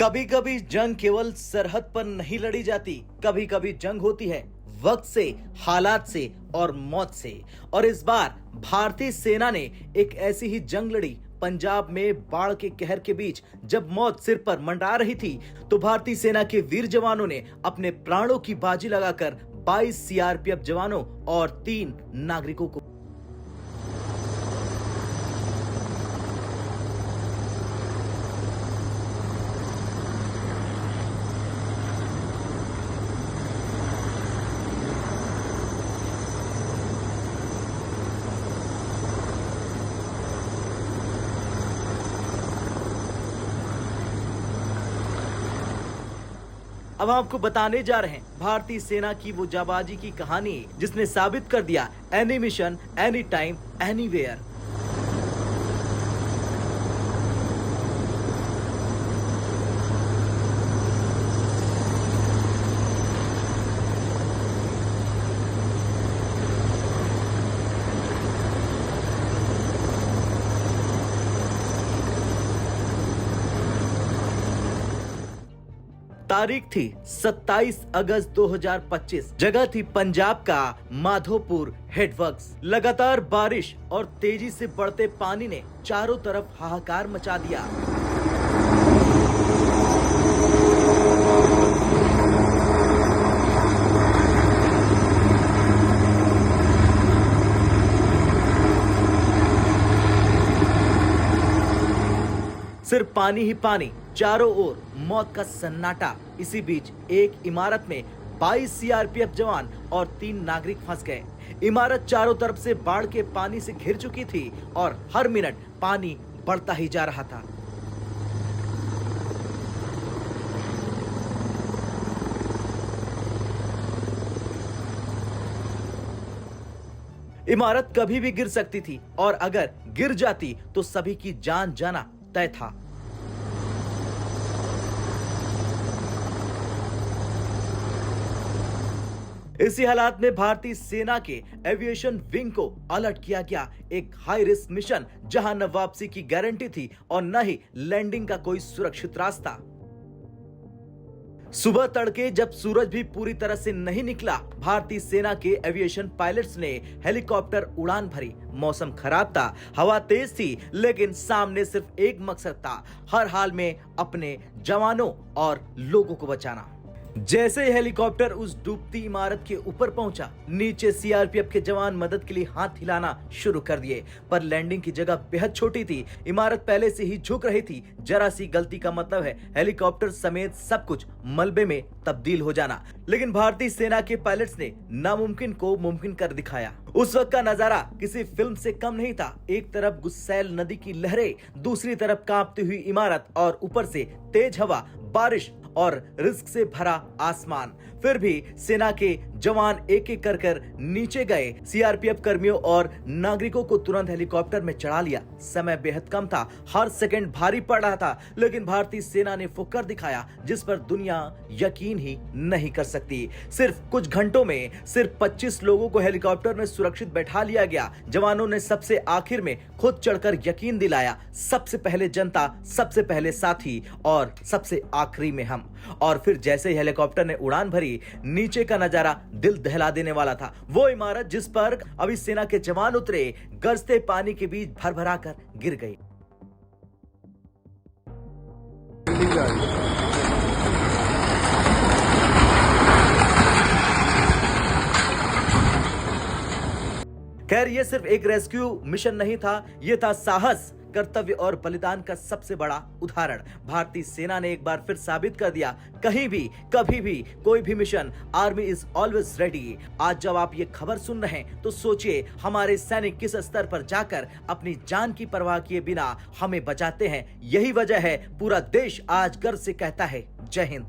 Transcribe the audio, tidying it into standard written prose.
कभी कभी जंग केवल सरहद पर नहीं लड़ी जाती, कभी कभी जंग होती है वक्त से, हालात से और मौत से। और इस बार भारतीय सेना ने एक ऐसी ही जंग लड़ी। पंजाब में बाढ़ के कहर के बीच जब मौत सिर पर मंडरा रही थी, तो भारतीय सेना के वीर जवानों ने अपने प्राणों की बाजी लगाकर 22 सीआरपीएफ जवानों और 3 नागरिकों को अब हम आपको बताने जा रहे हैं भारतीय सेना की वो जाबाजी की कहानी जिसने साबित कर दिया any mission, any time, anywhere. तारीख थी 27 अगस्त 2025। जगह थी पंजाब का माधोपुर हेडवर्क्स। लगातार बारिश और तेजी से बढ़ते पानी ने चारों तरफ हाहाकार मचा दिया। सिर्फ पानी ही पानी, चारों ओर मौत का सन्नाटा। इसी बीच एक इमारत में 22 सीआरपीएफ जवान और 3 नागरिक फंस गए। इमारत चारों तरफ से बाढ़ के पानी से घिर चुकी थी और हर मिनट पानी बढ़ता ही जा रहा था। इमारत कभी भी गिर सकती थी और अगर गिर जाती तो सभी की जान जाना तय था। इसी हालात में भारतीय सेना के एविएशन विंग को अलर्ट किया गया। एक हाई रिस्क मिशन जहां न वापसी की गारंटी थी और न ही लैंडिंग का कोई सुरक्षित रास्ता। सुबह तड़के जब सूरज भी पूरी तरह से नहीं निकला, भारतीय सेना के एविएशन पायलट्स ने हेलीकॉप्टर उड़ान भरी। मौसम खराब था, हवा तेज थी, लेकिन सामने सिर्फ एक मकसद था, हर हाल में अपने जवानों और लोगों को बचाना। जैसे हेलीकॉप्टर उस डूबती इमारत के ऊपर पहुंचा, नीचे सीआरपीएफ के जवान मदद के लिए हाथ हिलाना शुरू कर दिए, पर लैंडिंग की जगह बेहद छोटी थी। इमारत पहले से ही झुक रही थी। जरा सी गलती का मतलब है हेलीकॉप्टर समेत सब कुछ मलबे में तब्दील हो जाना। लेकिन भारतीय सेना के पायलट्स ने नामुमकिन को मुमकिन कर दिखाया। उस वक्त का नजारा किसी फिल्म से कम नहीं था। एक तरफ गुस्सैल नदी की लहरें, दूसरी तरफ कांपती हुई इमारत और ऊपर से तेज हवा, बारिश और रिस्क से भरा आसमान। फिर भी सेना के जवान एक एक कर नीचे गए। सीआरपीएफ कर्मियों और नागरिकों को तुरंत हेलीकॉप्टर में चढ़ा लिया। समय बेहद कम था, हर सेकंड भारी पड़ रहा था, लेकिन भारतीय सेना ने वो कर दिखाया जिस पर दुनिया यकीन ही नहीं कर सकती। सिर्फ कुछ घंटों में सिर्फ 25 लोगों को हेलीकॉप्टर में सुरक्षित बैठा लिया गया। जवानों ने सबसे आखिर में खुद चढ़कर यकीन दिलाया, सबसे पहले जनता, सबसे पहले साथी और सबसे आखिरी में हम। और फिर जैसे ही हेलीकॉप्टर ने उड़ान भरी, नीचे का नजारा दिल दहला देने वाला था। वो इमारत जिस पर अभी सेना के जवान उतरे, गरजते पानी के बीच भरभरा कर गिर गई। खैर, ये सिर्फ एक रेस्क्यू मिशन नहीं था, ये था साहस, कर्तव्य और बलिदान का सबसे बड़ा उदाहरण। भारतीय सेना ने एक बार फिर साबित कर दिया, कहीं भी, कभी भी, कोई भी mission, army is always ready. आज जब आप ये खबर सुन रहे हैं तो सोचिए हमारे सैनिक किस स्तर पर जाकर अपनी जान की परवाह किए बिना हमें बचाते हैं। यही वजह है पूरा देश आज गर्व से कहता है, जय हिंद।